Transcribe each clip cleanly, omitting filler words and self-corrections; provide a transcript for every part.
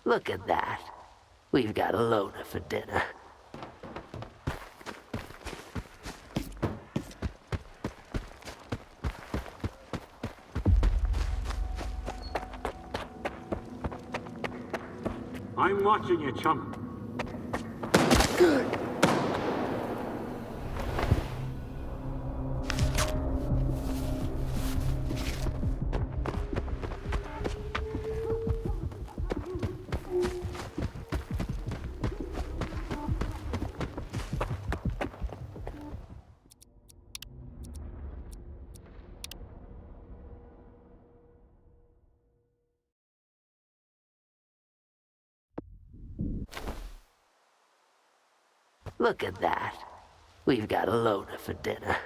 Look at that. We've got a loner for dinner. I'm watching you, chum. Good. Look at that. We've got a loner for dinner.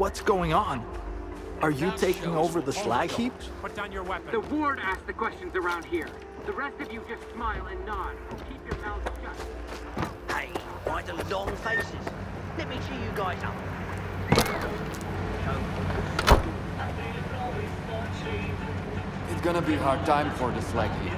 What's going on? Are you taking over the slag heap? Put down your weapon. The ward asks the questions around here. The rest of you just smile and nod, or keep your mouths shut. Hey, why the long faces? Let me cheer you guys up. It's gonna be a hard time for the slag heap.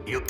You...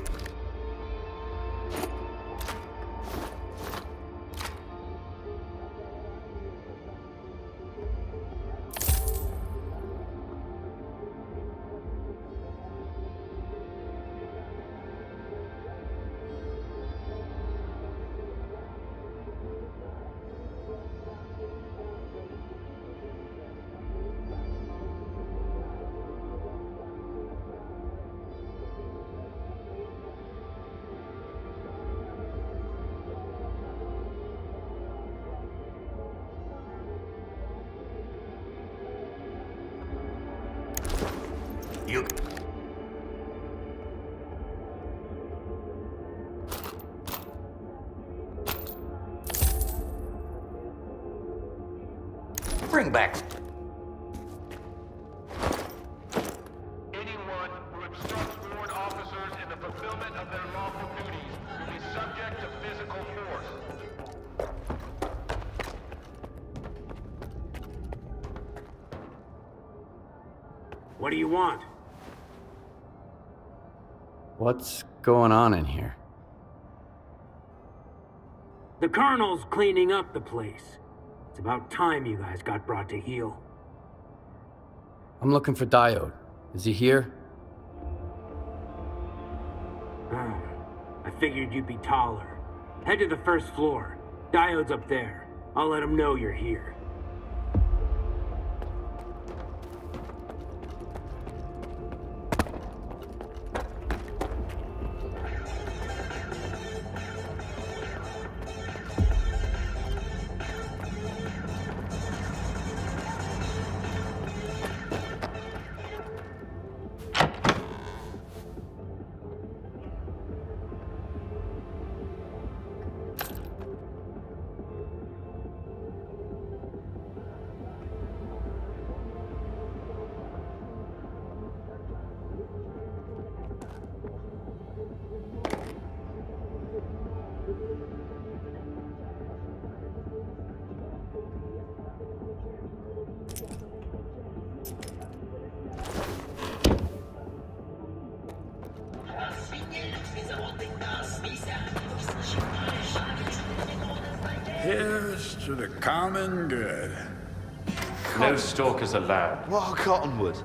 You... Bring back. Anyone who obstructs ward officers in the fulfillment of their lawful duties will be subject to physical force. What do you want? What's going on in here? The Colonel's cleaning up the place. It's about time you guys got brought to heel. I'm looking for Diode. Is he here? I figured you'd be taller. Head to the first floor. Diode's up there. I'll let him know you're here. Here's to the common good. No stalkers allowed. What cottonwood?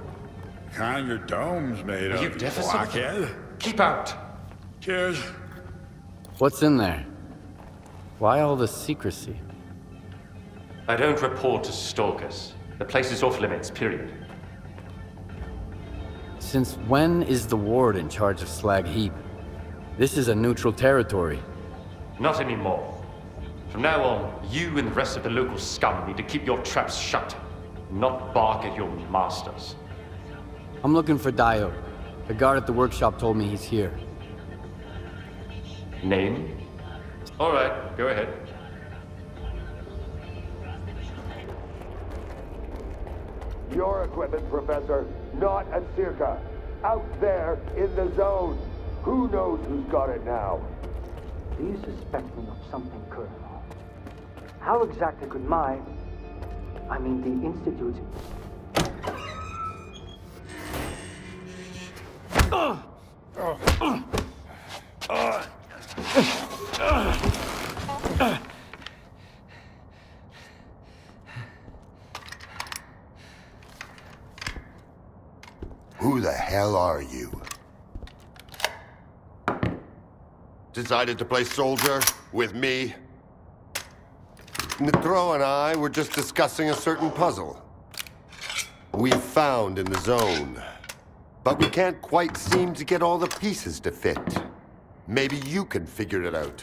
Kind your dome's made Are of, you deaf or something? blockhead. Keep out! Cheers. What's in there? Why all this secrecy? I don't report to stalkers. The place is off limits, period. Since when is the ward in charge of Slag Heap? This is a neutral territory. Not anymore. From now on, you and the rest of the local scum need to keep your traps shut, not bark at your masters. I'm looking for Diode. The guard at the workshop told me he's here. Name? All right, go ahead. Your equipment, Professor, not at Circa. Out there in the zone. Who knows who's got it now? Do you suspect me of something, Colonel? How exactly could the Institute... Who the hell are you? Decided to play soldier with me? Nitro and I were just discussing a certain puzzle we found in the zone. But we can't quite seem to get all the pieces to fit. Maybe you can figure it out.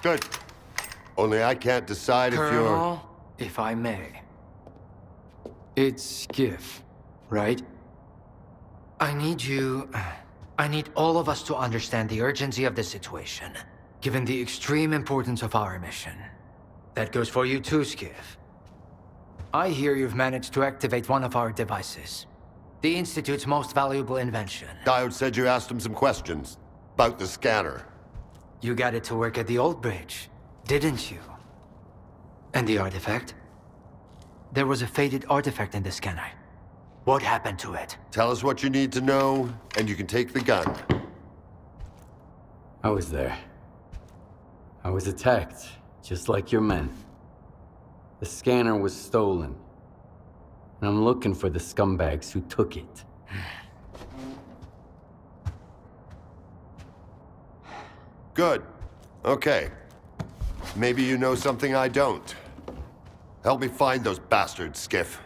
Good. Only I can't decide if you're... Colonel, if I may. It's Skiff, right? I need all of us to understand the urgency of the situation, given the extreme importance of our mission. That goes for you too, Skiff. I hear you've managed to activate one of our devices. The Institute's most valuable invention. Diode said you asked him some questions about the scanner. You got it to work at the old bridge, didn't you? And the artifact? There was a faded artifact in the scanner. What happened to it? Tell us what you need to know, and you can take the gun. I was there. I was attacked, just like your men. The scanner was stolen. And I'm looking for the scumbags who took it. Good. Okay. Maybe you know something I don't. Help me find those bastards, Skiff.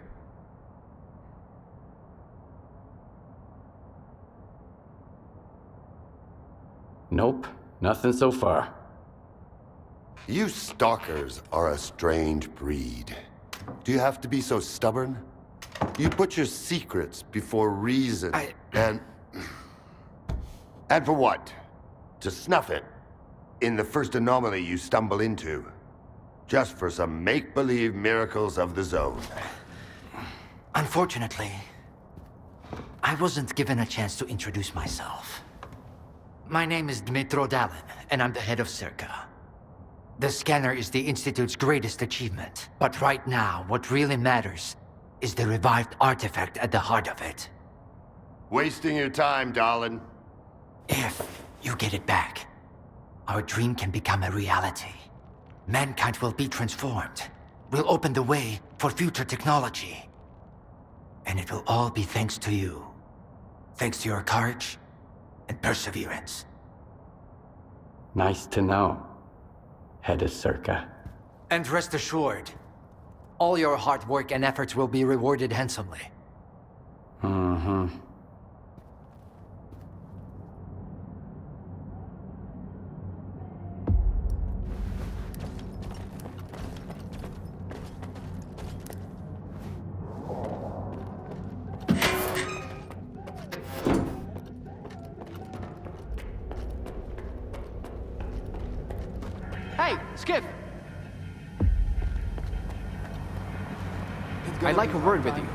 Nope, nothing so far. You stalkers are a strange breed. Do you have to be so stubborn? You put your secrets before reason, and for what? To snuff it in the first anomaly you stumble into. Just for some make-believe miracles of the zone. Unfortunately, I wasn't given a chance to introduce myself. My name is Dmitro Dalin, and I'm the head of S.T.A.L.K.E.R. The scanner is the Institute's greatest achievement. But right now, what really matters is the revived artifact at the heart of it. Wasting your time, Dalin. If you get it back, our dream can become a reality. Mankind will be transformed. We'll open the way for future technology. And it will all be thanks to you. Thanks to your courage and perseverance. Nice to know, head of S.T.A.L.K.E.R. And rest assured, all your hard work and efforts will be rewarded handsomely. Mm-hmm. Hey, Skip! I'd like a word with you,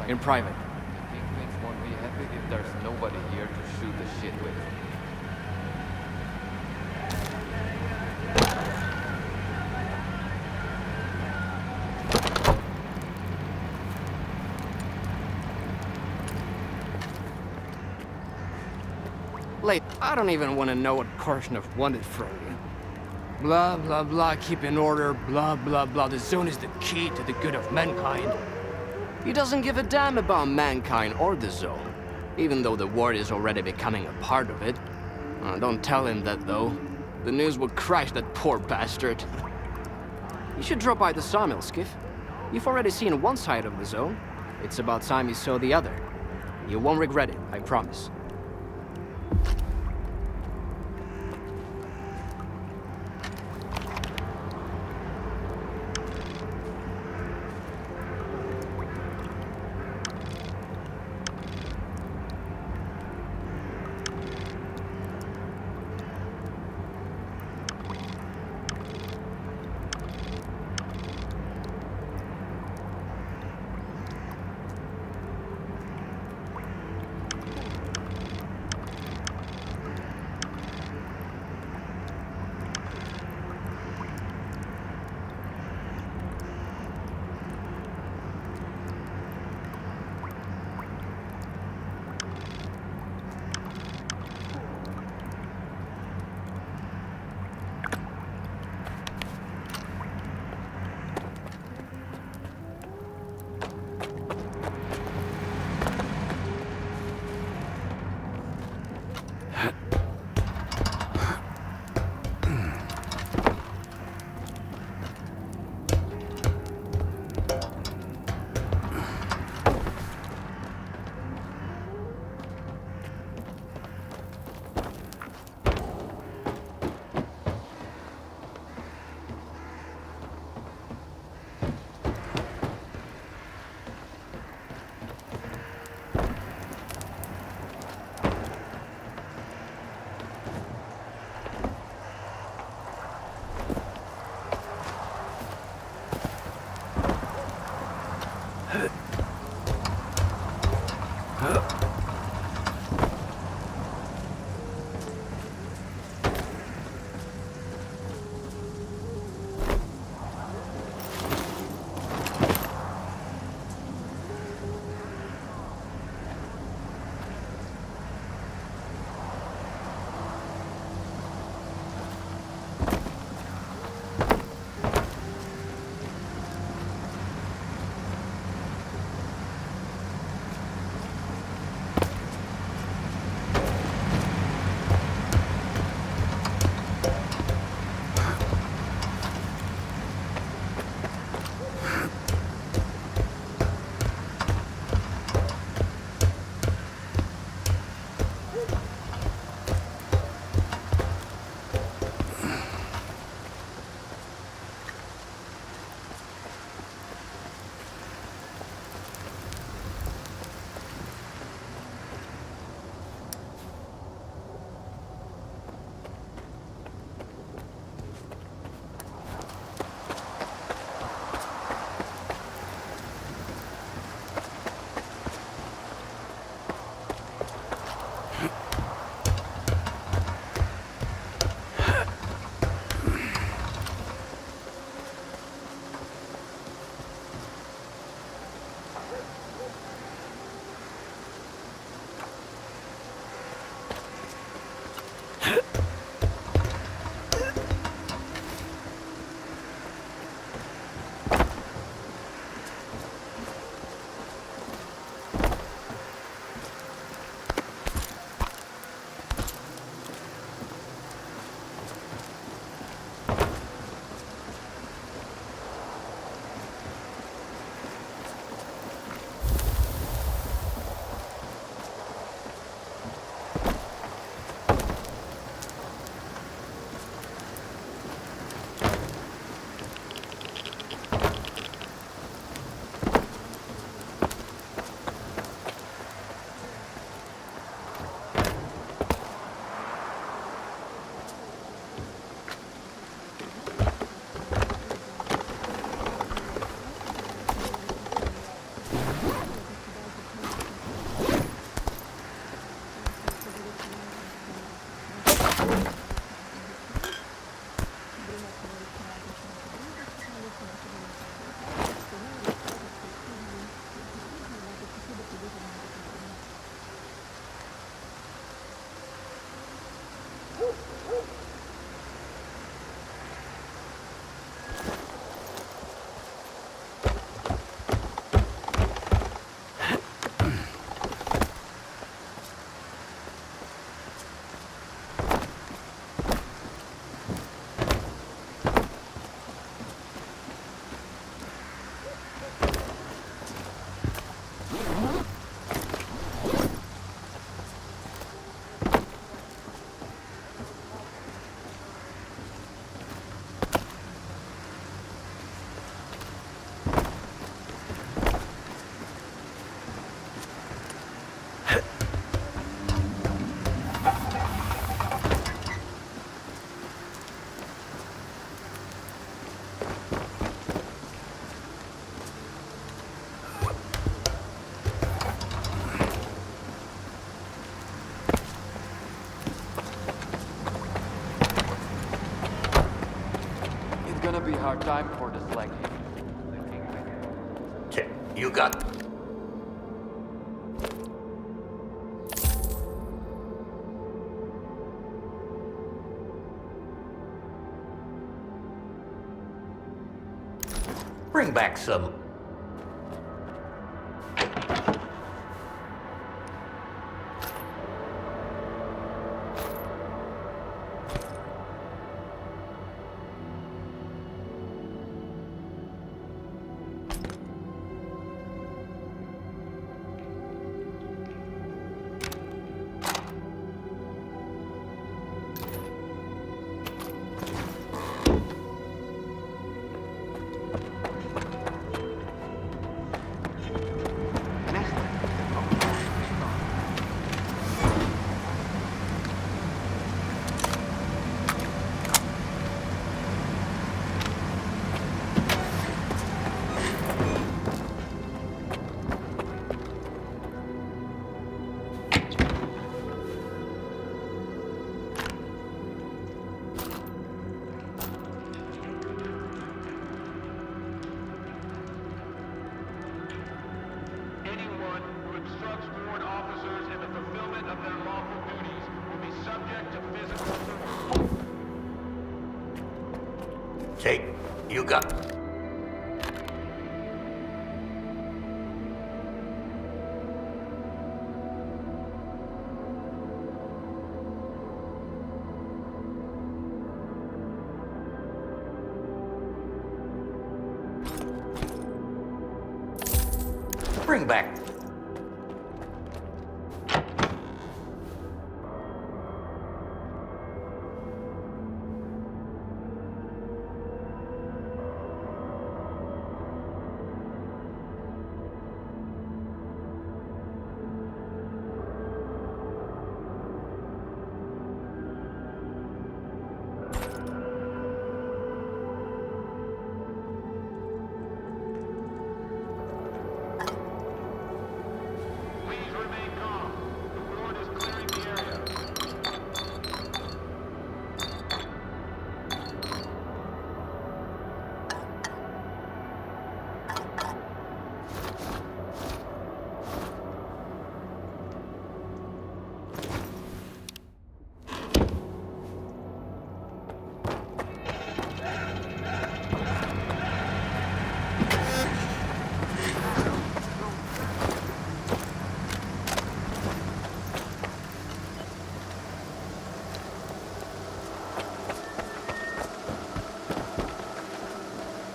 in private. Kingpins won't be happy if there's nobody here to shoot the shit with. Late, I don't even want to know what Korshunov wanted from you. Blah, blah, blah, keep in order, blah, blah, blah. The zone is the key to the good of mankind. He doesn't give a damn about mankind or the zone, even though the war is already becoming a part of it. Don't tell him that, though. The news will crush that poor bastard. You should drop by the sawmill, Skiff. You've already seen one side of the zone. It's about time you saw the other. You won't regret it, I promise. hard time for the slag. You got... Bring back some... Anyone who obstructs ward officers in the fulfillment of their lawful duties will be subject to physical force. Take... You got... Bring back... Please remain calm. The ward is clearing the area.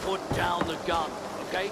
Put down the gun, okay?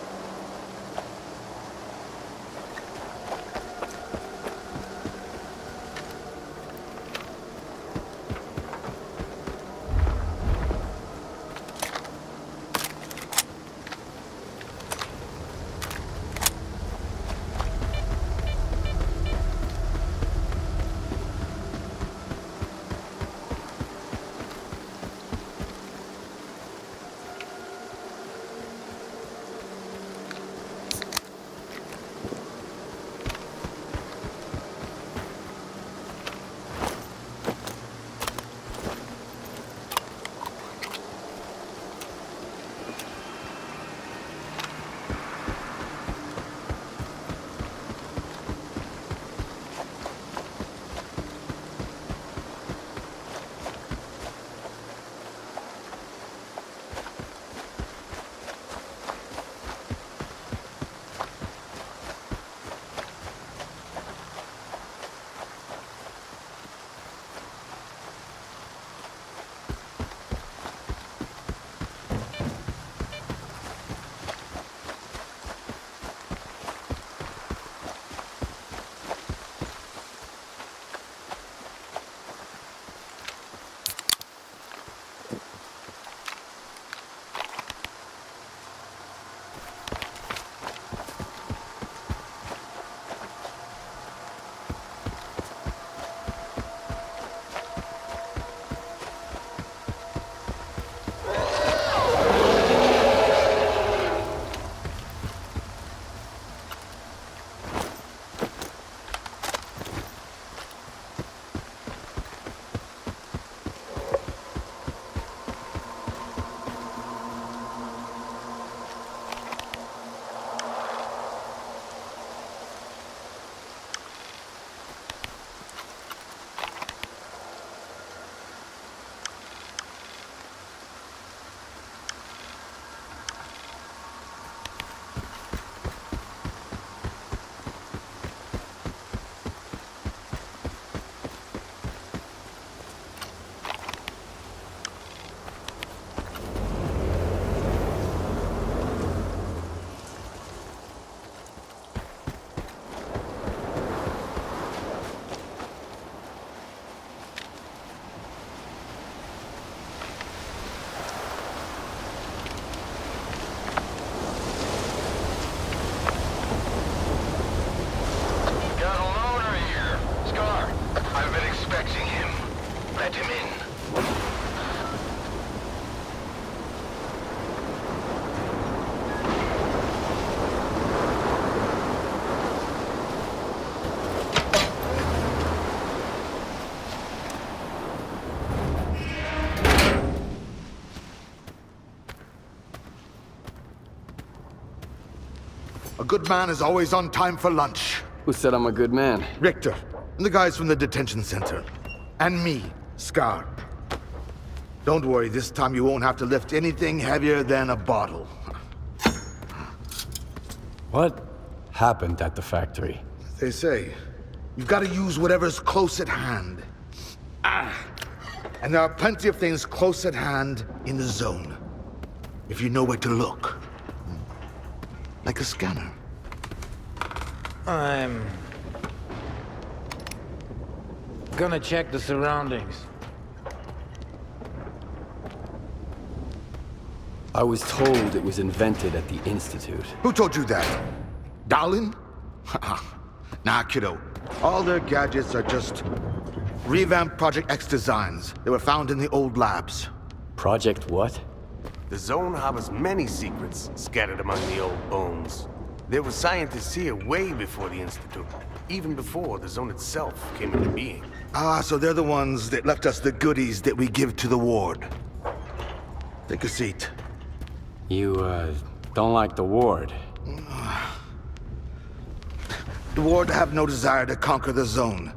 Let him in. A good man is always on time for lunch. Who said I'm a good man? Richter, and the guys from the detention center. And me, Scar. Don't worry, this time you won't have to lift anything heavier than a bottle. What happened at the factory? They say, you've got to use whatever's close at hand. And there are plenty of things close at hand in the zone. If you know where to look. Like a scanner. I'm gonna check the surroundings. I was told it was invented at the Institute. Who told you that? Darlin? Nah, kiddo. All their gadgets are just revamped Project X designs. They were found in the old labs. Project what? The Zone harbors many secrets scattered among the old bones. There were scientists here way before the Institute, even before the Zone itself came into being. Ah, so they're the ones that left us the goodies that we give to the ward. Take a seat. You, don't like the ward? The ward have no desire to conquer the Zone.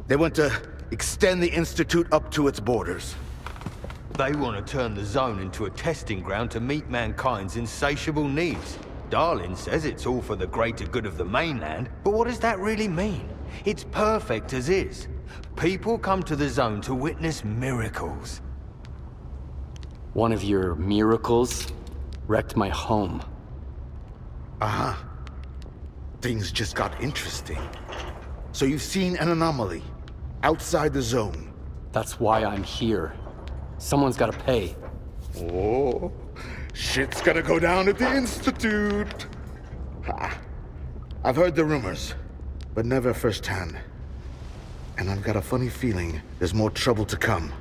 They want to extend the Institute up to its borders. They want to turn the Zone into a testing ground to meet mankind's insatiable needs. Darlin says it's all for the greater good of the mainland, but what does that really mean? It's perfect as is. People come to the Zone to witness miracles. One of your miracles wrecked my home. Uh-huh. Things just got interesting. So you've seen an anomaly outside the Zone. That's why I'm here. Someone's gotta pay. Oh, shit's gonna go down at the Institute. I've heard the rumors, but never firsthand. And I've got a funny feeling there's more trouble to come.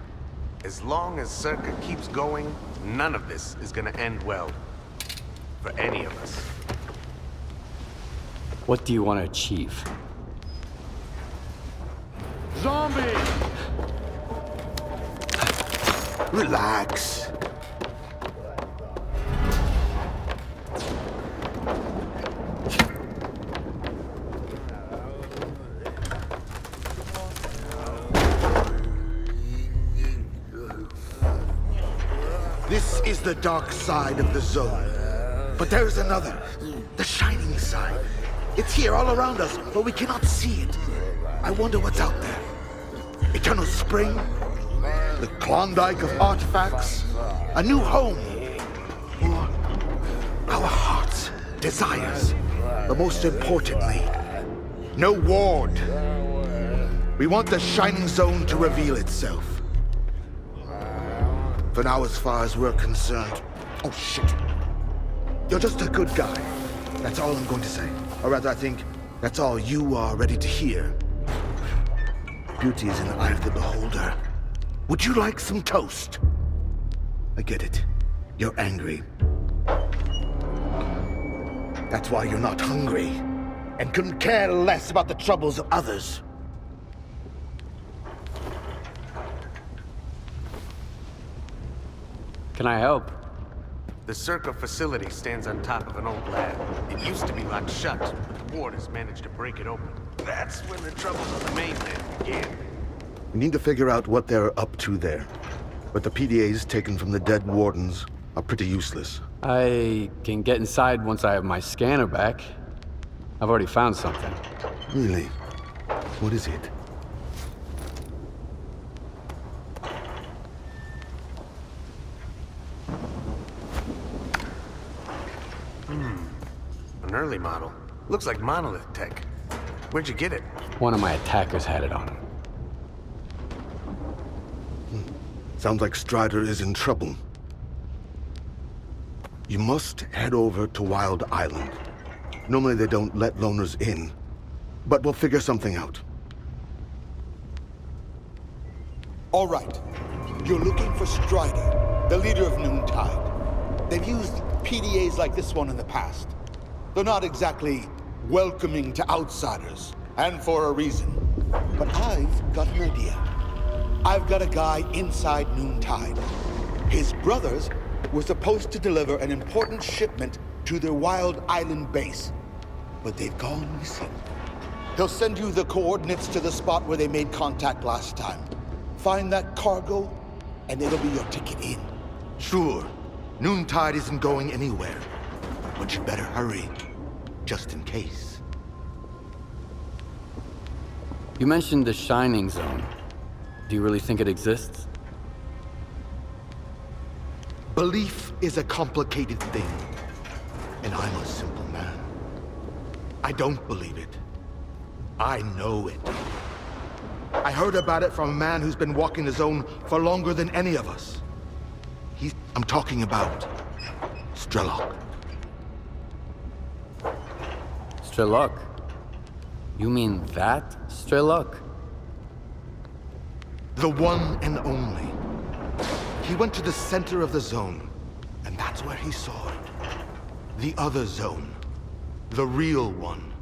As long as S.T.A.L.K.E.R keeps going, none of this is gonna end well. For any of us. What do you want to achieve? Zombie! Relax. This is the dark side of the Zone. But there's another. The shining side. It's here all around us, but we cannot see it. I wonder what's out there. Eternal spring? The Klondike of artifacts? A new home? Or our hearts, desires? But most importantly, no ward. We want the Shining Zone to reveal itself. For now, as far as we're concerned... Oh, shit. You're just a good guy. That's all I'm going to say. Or rather, I think that's all you are ready to hear. Beauty is in the eye of the beholder. Would you like some toast? I get it. You're angry. That's why you're not hungry. And couldn't care less about the troubles of others. Can I help? The S.T.A.L.K.E.R facility stands on top of an old lab. It used to be locked shut, but the ward has managed to break it open. That's when the troubles on the mainland began. We need to figure out what they're up to there. But the PDAs taken from the dead wardens are pretty useless. I can get inside once I have my scanner back. I've already found something. Really? What is it? An early model. Looks like monolith tech. Where'd you get it? One of my attackers had it on him. Sounds like Strider is in trouble. You must head over to Wild Island. Normally they don't let loners in, but we'll figure something out. All right. You're looking for Strider, the leader of Noontide. They've used PDAs like this one in the past. They're not exactly welcoming to outsiders, and for a reason. But I've got an idea. I've got a guy inside Noontide. His brothers were supposed to deliver an important shipment to their Wild Island base, but they've gone missing. He'll send you the coordinates to the spot where they made contact last time. Find that cargo, and it'll be your ticket in. Sure. Noontide isn't going anywhere. But you better hurry, just in case. You mentioned the Shining Zone. Do you really think it exists? Belief is a complicated thing. And I'm a simple man. I don't believe it. I know it. I heard about it from a man who's been walking the zone for longer than any of us. I'm talking about S.T.A.L.K.E.R. S.T.A.L.K.E.R? You mean that S.T.A.L.K.E.R? The one and only. He went to the center of the zone, and that's where he saw it. The other zone. The real one.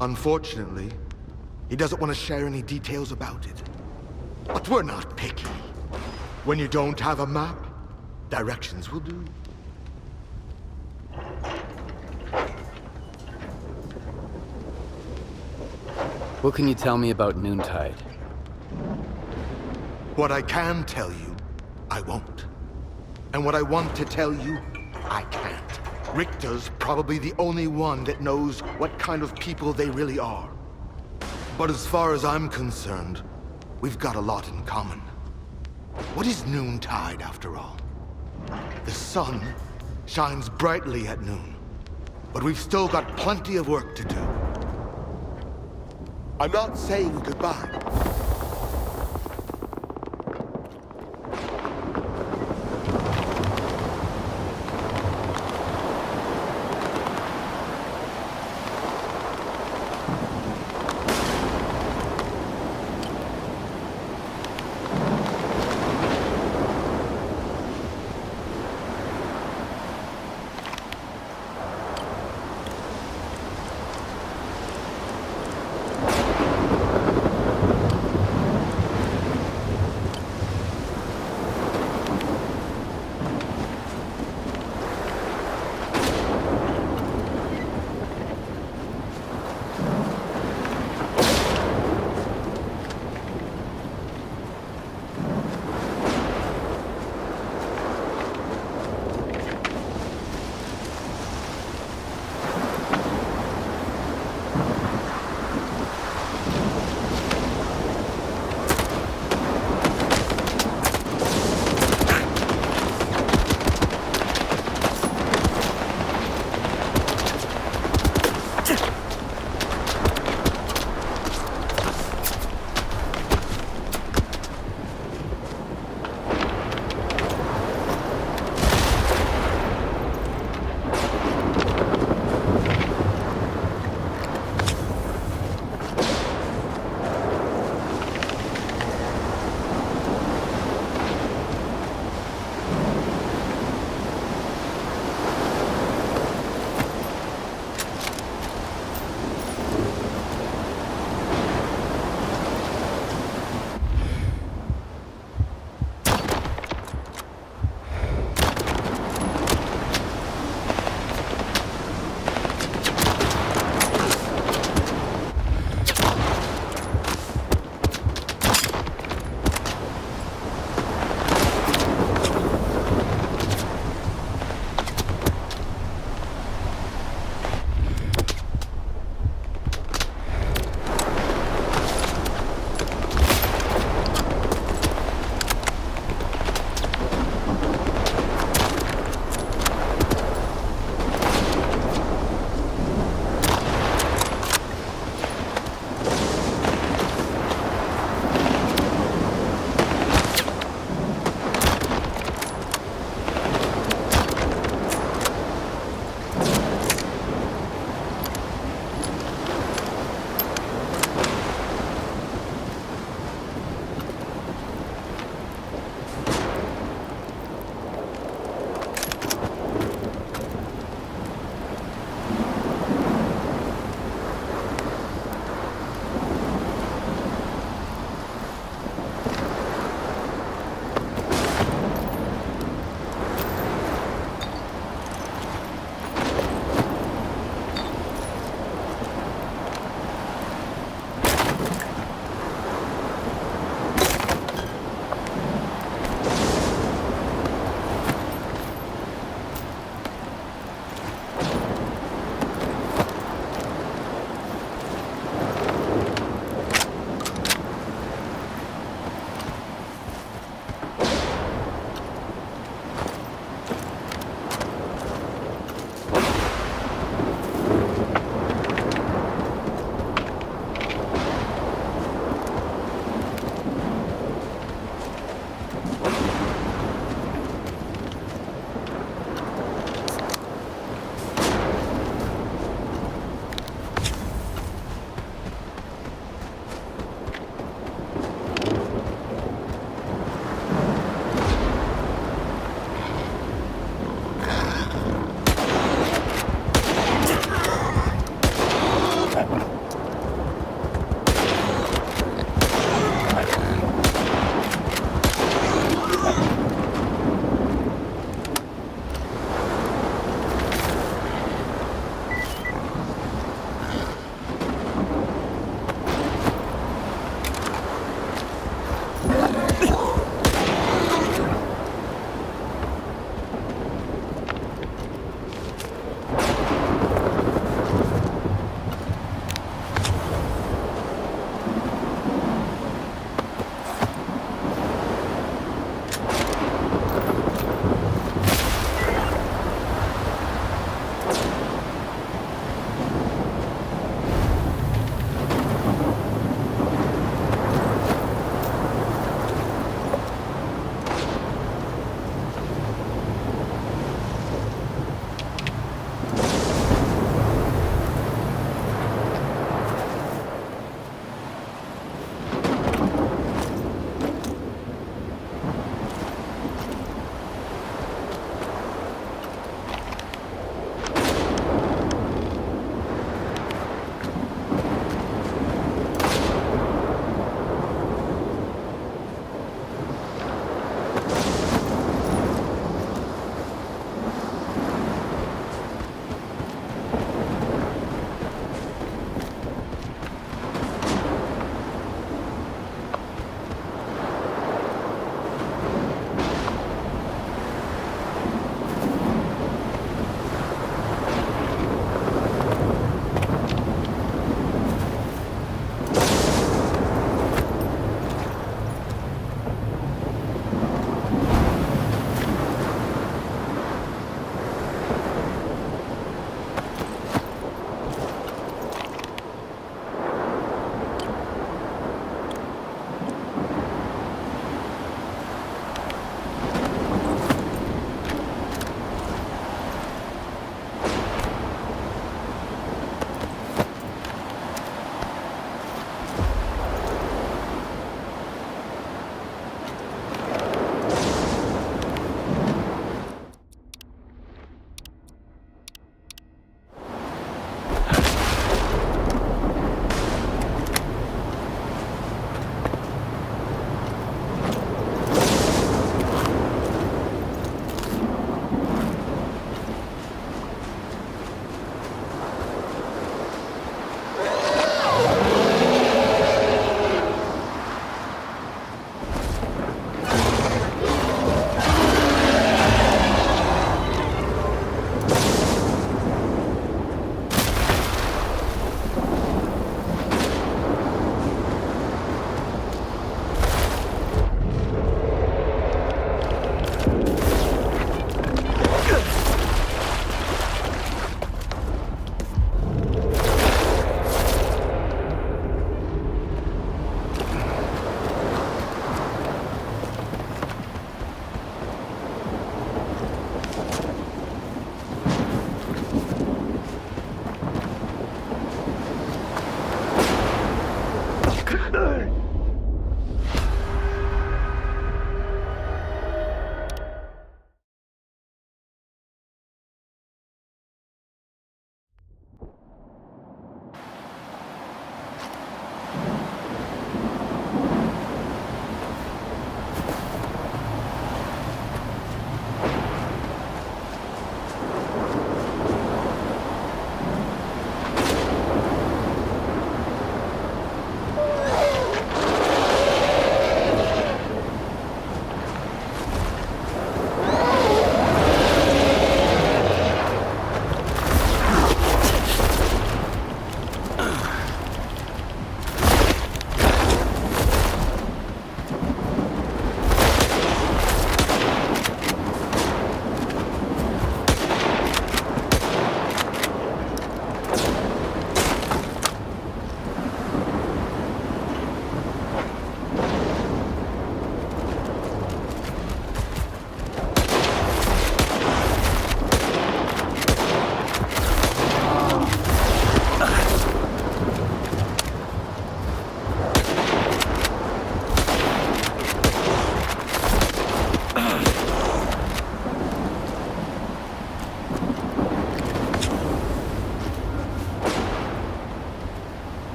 Unfortunately, he doesn't want to share any details about it. But we're not picky. When you don't have a map, directions will do. What can you tell me about Noontide? What I can tell you, I won't. And what I want to tell you, I can't. Richter's probably the only one that knows what kind of people they really are. But as far as I'm concerned, we've got a lot in common. What is Noontide, after all? The sun shines brightly at noon, but we've still got plenty of work to do. I'm not saying goodbye.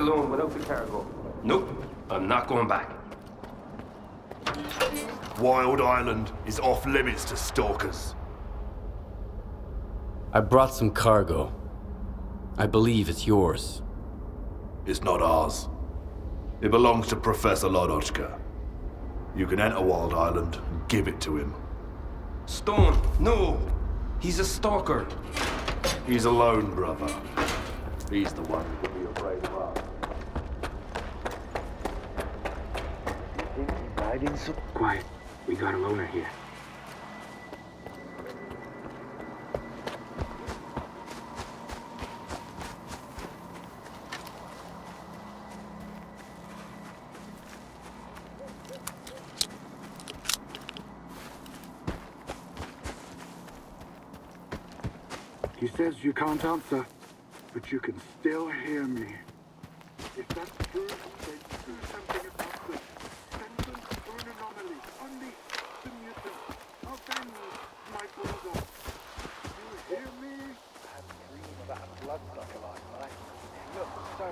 alone without the cargo. Nope, I'm not going back. Wild Island is off limits to stalkers. I brought some cargo. I believe it's yours. It's not ours. It belongs to Professor Lodotchka. You can enter Wild Island and give it to him. Stone, no! He's a stalker. He's alone, brother. He's the one you'll be afraid of. You think he's hiding so quiet? We got a loner here. He says you can't answer, but you can still hear me. If that's true, then do something about this. Send them for an anomaly. Unleash the mutant. Avenge my brother. You hear me? I had a dream about a bloodsucker last night. It looked so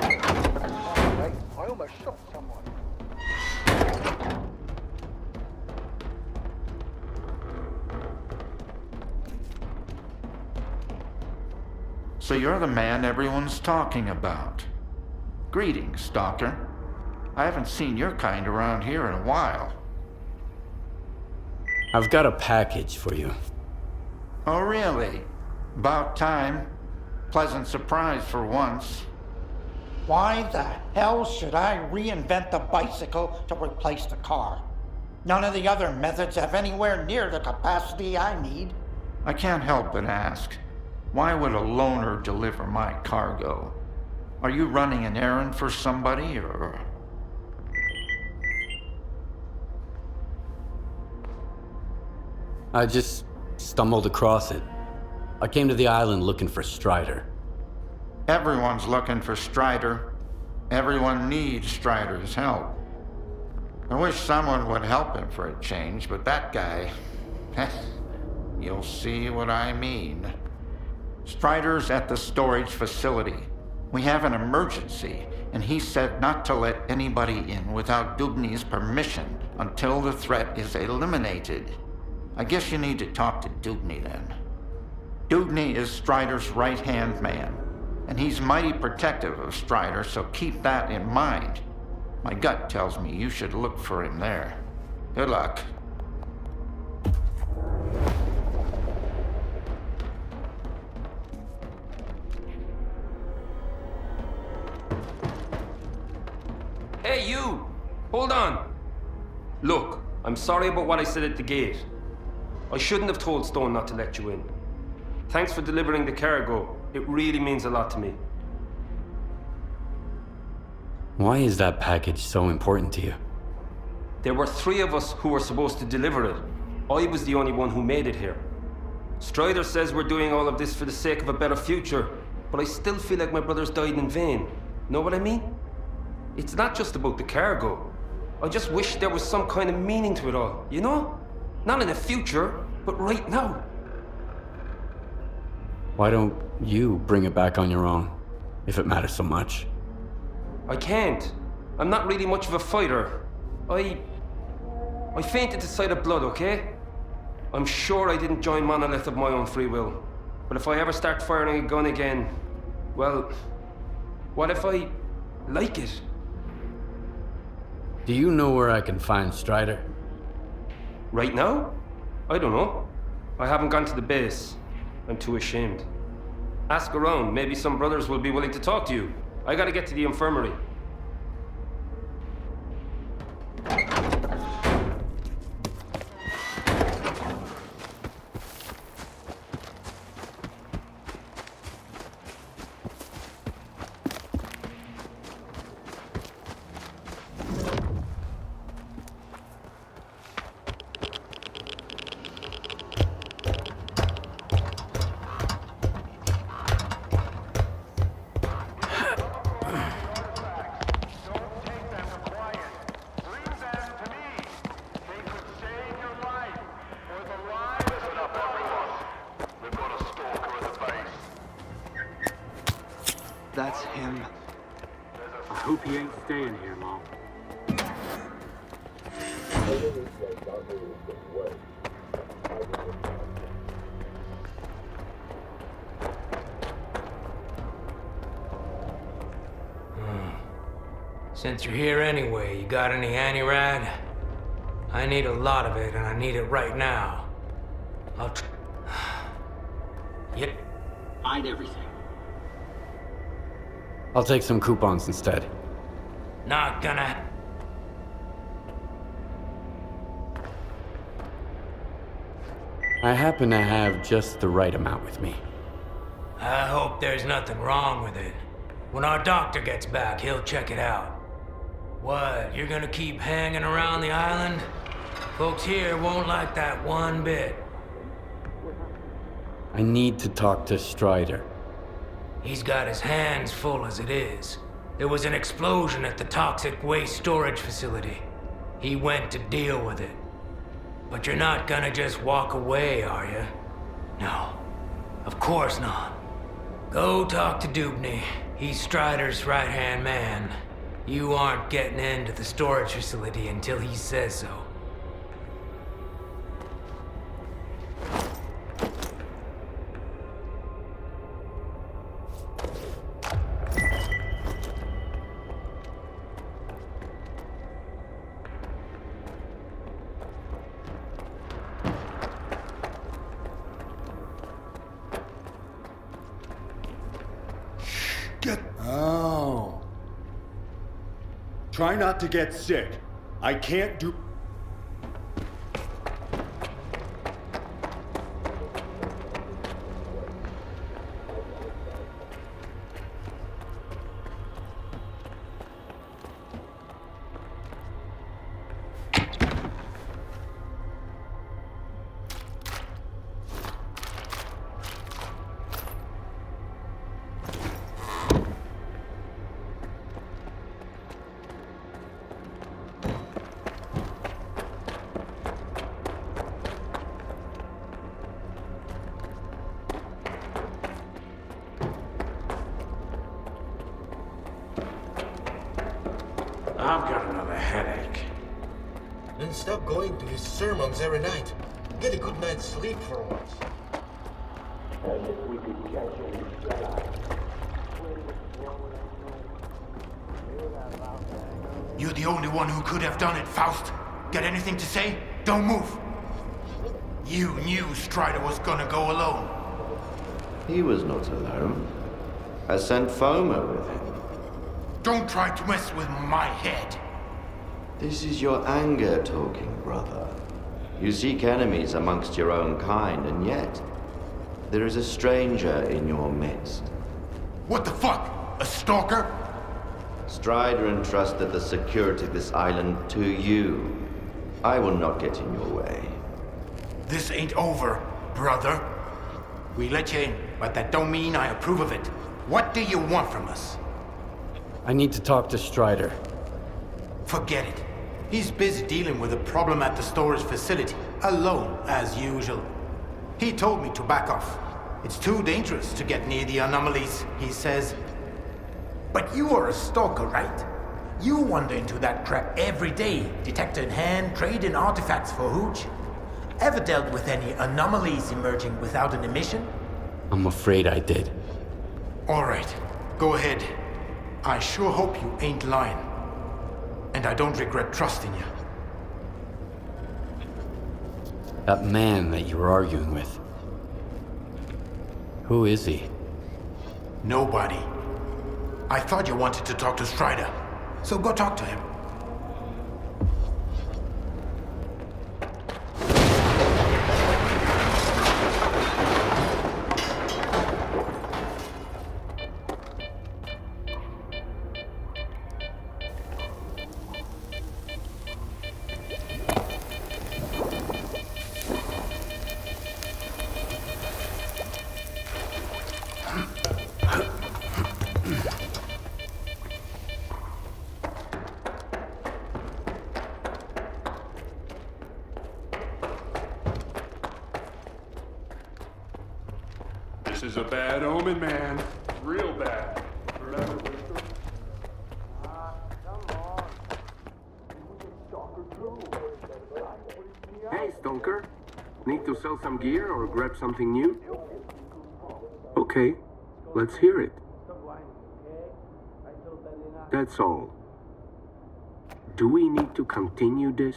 real. I almost shot someone. So you're the man everyone's talking about. Greetings, Stalker. I haven't seen your kind around here in a while. I've got a package for you. Oh, really? About time. Pleasant surprise for once. Why the hell should I reinvent the bicycle to replace the car? None of the other methods have anywhere near the capacity I need. I can't help but ask. Why would a loner deliver my cargo? Are you running an errand for somebody, or...? I just stumbled across it. I came to the island looking for Strider. Everyone's looking for Strider. Everyone needs Strider's help. I wish someone would help him for a change, but that guy... You'll see what I mean. Strider's at the storage facility. We have an emergency, and he said not to let anybody in without Dubny's permission until the threat is eliminated. I guess you need to talk to Dubny then. Dubny is Strider's right-hand man, and he's mighty protective of Strider, so keep that in mind. My gut tells me you should look for him there. Good luck. Hey, you! Hold on! Look, I'm sorry about what I said at the gate. I shouldn't have told Stone not to let you in. Thanks for delivering the cargo. It really means a lot to me. Why is that package so important to you? There were 3 of us who were supposed to deliver it. I was the only one who made it here. Strider says we're doing all of this for the sake of a better future, but I still feel like my brothers died in vain. Know what I mean? It's not just about the cargo. I just wish there was some kind of meaning to it all, you know? Not in the future, but right now. Why don't you bring it back on your own, if it matters so much? I can't. I'm not really much of a fighter. I fainted the sight of blood, okay? I'm sure I didn't join Monolith of my own free will. But if I ever start firing a gun again, well, what if I like it? Do you know where I can find Strider? Right now? I don't know. I haven't gone to the base. I'm too ashamed. Ask around, maybe some brothers will be willing to talk to you. I gotta get to the infirmary. That's him. I hope he ain't staying here long. Since you're here anyway, you got any anti-rad? I need a lot of it, and I need it right now. Yep. Hide everything. I'll take some coupons instead. Not gonna... I happen to have just the right amount with me. I hope there's nothing wrong with it. When our doctor gets back, he'll check it out. What, you're gonna keep hanging around the island? Folks here won't like that one bit. I need to talk to Strider. He's got his hands full as it is. There was an explosion at the toxic waste storage facility. He went to deal with it. But you're not gonna just walk away, are you? No, of course not. Go talk to Dubny. He's Strider's right-hand man. You aren't getting into the storage facility until he says so. Oh. Try not to get sick. I can't do... I've got another headache. Then stop going to his sermons every night. get a good night's sleep for once. As if we could catch any Jedi. You're the only one who could have done it, Faust. Got anything to say? Don't move. You knew Strider was gonna go alone. He was not alone. I sent Foma with him. Don't try to mess with my head. This is your anger talking, brother. You seek enemies amongst your own kind, and yet there is a stranger in your midst. What the fuck? A stalker? Strider entrusted the security of this island to you. I will not get in your way. This ain't over, brother. We let you in, but that don't mean I approve of it. What do you want from us? I need to talk to Strider. Forget it. He's busy dealing with a problem at the storage facility, alone, as usual. He told me to back off. It's too dangerous to get near the anomalies, he says. But you are a stalker, right? You wander into that crap every day, detector in hand, trading artifacts for hooch. Ever dealt with any anomalies emerging without an emission? I'm afraid I did. All right, go ahead. I sure hope you ain't lying. And I don't regret trusting you. That man that you were arguing with. Who is he? Nobody. I thought you wanted to talk to Strider, so go talk to him. This is a bad omen, man. Real bad. Remember, Victor? Hey, Stalker. Need to sell some gear or grab something new? Okay, let's hear it. That's all. Do we need to continue this?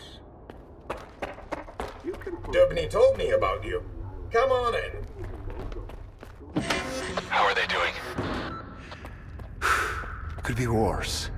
Dubney told me about you. Come on in. How are they doing? Could be worse.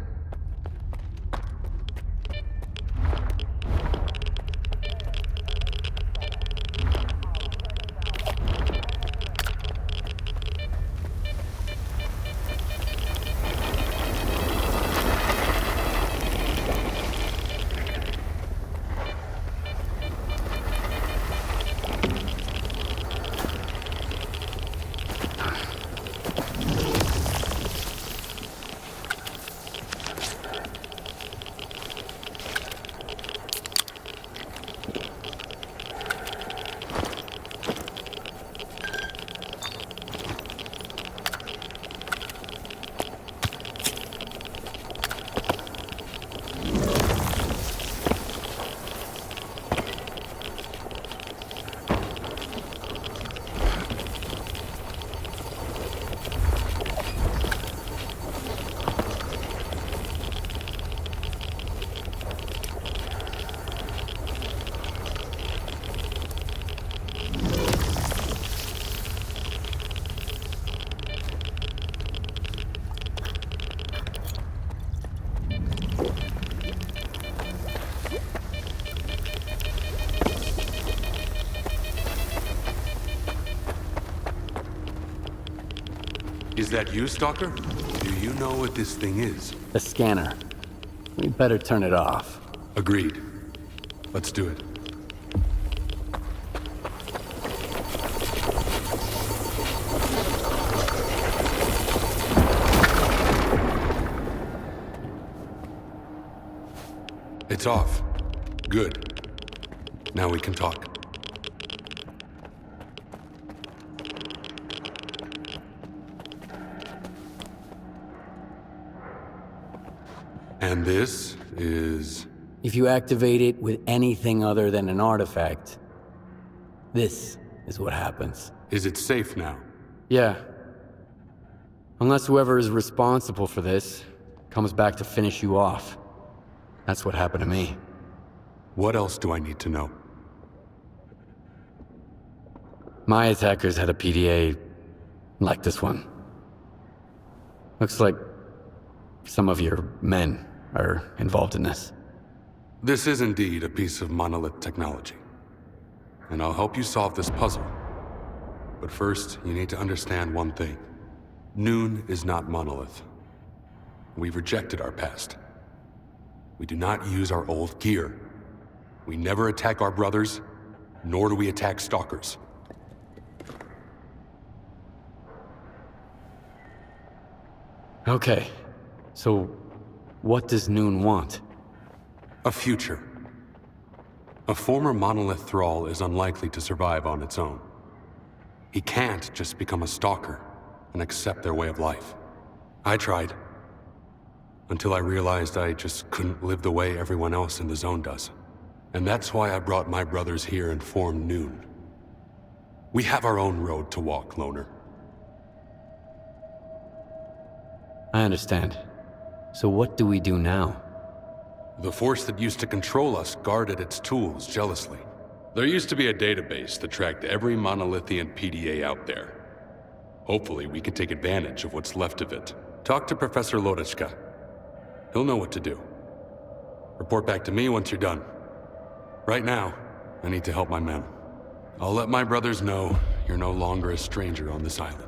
Is that you, Stalker? Do you know what this thing is? The scanner. We better turn it off. Agreed. Let's do it. It's off. Good. Now we can talk. And this is... If you activate it with anything other than an artifact, This is what happens. Is it safe now? Yeah. Unless whoever is responsible for this comes back to finish you off. That's what happened to me. What else do I need to know? My attackers had a PDA like this one. Looks like some of your men are involved in this. This is indeed a piece of monolith technology. And I'll help you solve this puzzle. But first, you need to understand one thing. Noon is not monolith. We've rejected our past. We do not use our old gear. We never attack our brothers, nor do we attack stalkers. Okay, so what does Noon want? A future. A former monolith thrall is unlikely to survive on its own. He can't just become a stalker and accept their way of life. I tried, until I realized I just couldn't live the way everyone else in the zone does. And that's why I brought my brothers here and formed Noon. We have our own road to walk, Loner. I understand. So what do we do now? The force that used to control us guarded its tools jealously. There used to be a database that tracked every monolithian PDA out there. Hopefully we can take advantage of what's left of it. Talk to Professor Lodotchka. He'll know what to do. Report back to me once you're done. Right now, I need to help my men. I'll let my brothers know you're no longer a stranger on this island.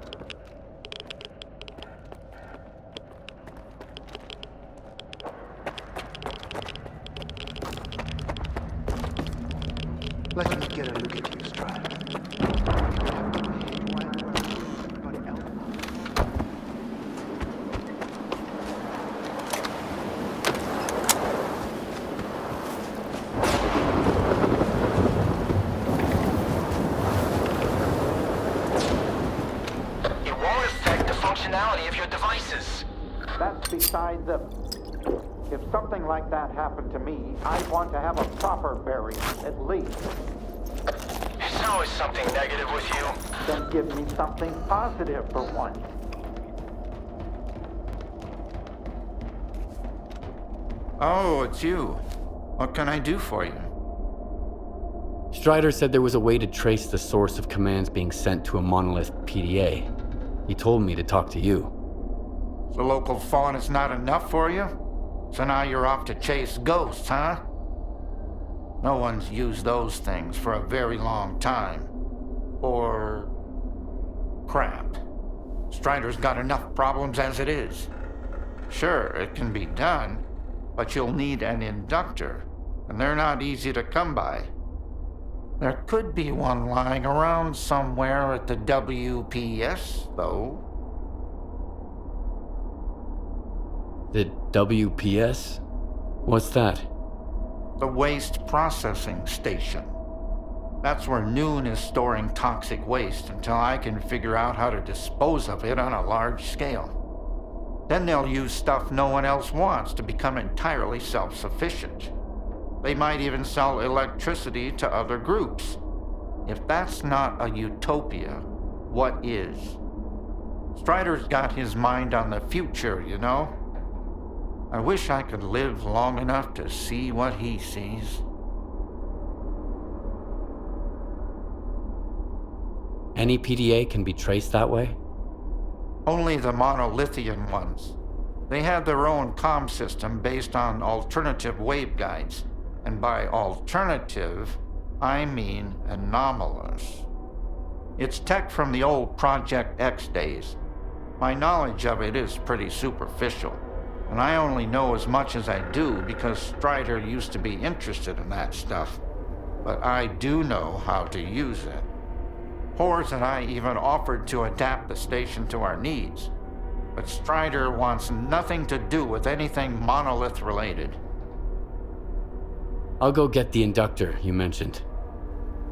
Let me get a look at you, Strider. It won't affect the functionality of your devices. That's beside the... If something like that happened to me, I'd want to have a proper burial, at least. There's always something negative with you. Then give me something positive for once. Oh, it's you. What can I do for you? Strider said there was a way to trace the source of commands being sent to a monolith PDA. He told me to talk to you. The local fawn is not enough for you? So now you're off to chase ghosts, huh? No one's used those things for a very long time. Or... crap. Strider's got enough problems as it is. Sure, it can be done, but you'll need an inductor, and they're not easy to come by. There could be one lying around somewhere at the WPS, though. The WPS? What's that? The Waste Processing Station. That's where Noon is storing toxic waste until I can figure out how to dispose of it on a large scale. Then they'll use stuff no one else wants to become entirely self-sufficient. They might even sell electricity to other groups. If that's not a utopia, what is? Strider's got his mind on the future, you know? I wish I could live long enough to see what he sees. Any PDA can be traced that way? Only the monolithian ones. They have their own comm system based on alternative waveguides. And by alternative, I mean anomalous. It's tech from the old Project X days. My knowledge of it is pretty superficial. And I only know as much as I do because Strider used to be interested in that stuff. But I do know how to use it. Hors and I even offered to adapt the station to our needs. But Strider wants nothing to do with anything monolith related. I'll go get the inductor you mentioned.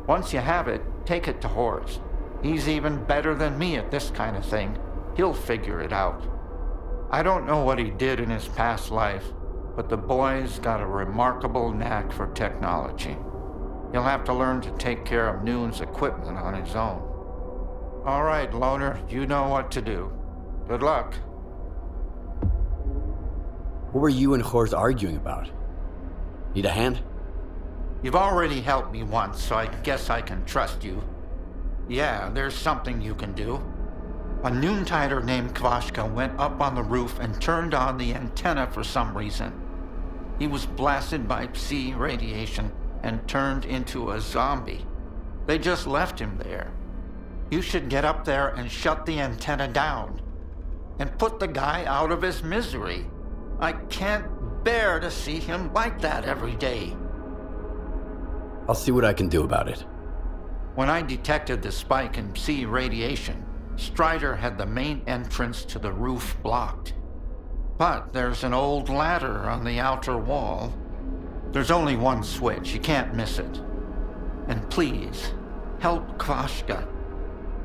Once you have it, take it to Hors. He's even better than me at this kind of thing. He'll figure it out. I don't know what he did in his past life, but the boy's got a remarkable knack for technology. He'll have to learn to take care of Noon's equipment on his own. All right, Loner, you know what to do. Good luck. What were you and Horse arguing about? Need a hand? You've already helped me once, so I guess I can trust you. Yeah, there's something you can do. A Noontider named Kvashka went up on the roof and turned on the antenna for some reason. He was blasted by Psi radiation and turned into a zombie. They just left him there. You should get up there and shut the antenna down. And put the guy out of his misery. I can't bear to see him like that every day. I'll see what I can do about it. When I detected the spike in Psi radiation, Strider had the main entrance to the roof blocked. But there's an old ladder on the outer wall. There's only one switch, you can't miss it. And please, help Kvashka.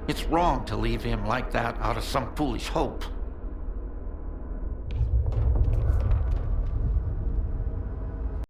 It's wrong to leave him like that out of some foolish hope.